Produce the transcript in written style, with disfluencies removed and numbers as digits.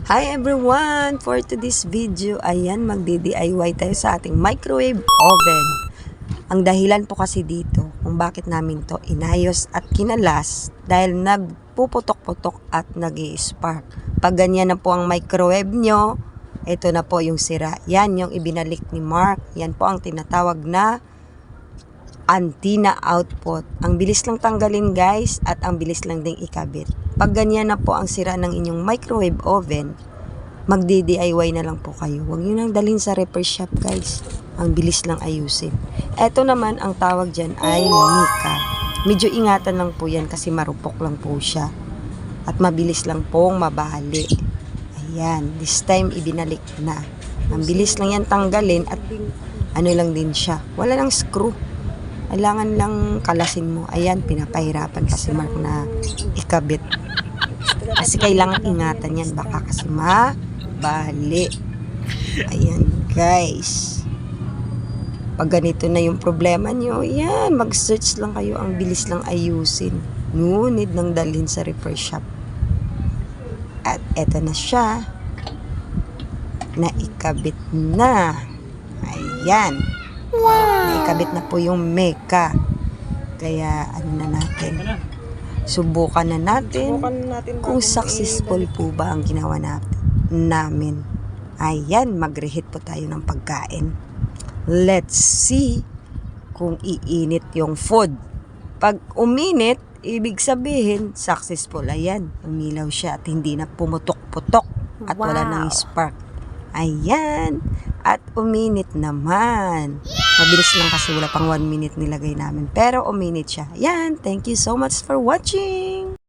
Hi everyone! For today's video, ayan, magdi-DIY tayo sa ating microwave oven. Ang dahilan po kasi dito kung bakit namin to inayos at kinalas dahil nagpuputok-putok at nag-i-spark. Pag ganyan na po ang microwave nyo, ito na po yung sira. Yan yung ibinalik ni Mark. Yan po ang tinatawag na antenna output. Ang bilis lang tanggalin guys at ang bilis lang ding ikabit. Pag ganyan na po ang sira ng inyong microwave oven, magdi-DIY na lang po kayo. Huwag nyo nang dalhin sa repair shop guys. Ang bilis lang ayusin. Ito naman ang tawag dyan ay Mika. Medyo ingatan lang po yan kasi marupok lang po siya. At mabilis lang pong mabali. Ayan, this time ibinalik na. Ang bilis lang yan tanggalin at ano lang din siya. Wala lang screw. Kailangan lang kalasin mo. Ayan, pinapahirapan kasi Mark na ikabit. Kasi kailangan ingatan yan. Baka kasi mabali. Ayan, guys. Pag ganito na yung problema nyo, yan, mag-search lang kayo. Ang bilis lang ayusin. No need nang dalhin sa repair shop. At eto na siya. Naikabit na. Ayan. Wow. Naikabit na po yung Mika. Kaya ano na natin. Subukan na natin kung successful po ba ang ginawa namin. Ayan, mag-reheat po tayo ng pagkain. Let's see kung iinit yung food. Pag uminit, ibig sabihin successful. Ayan, umilaw siya at hindi na pumutok-putok at wala nang spark. Ayan, at uminit naman. Mabilis lang kasi wala pang 1 minute nilagay namin. Pero uminit siya. Ayan, thank you so much for watching.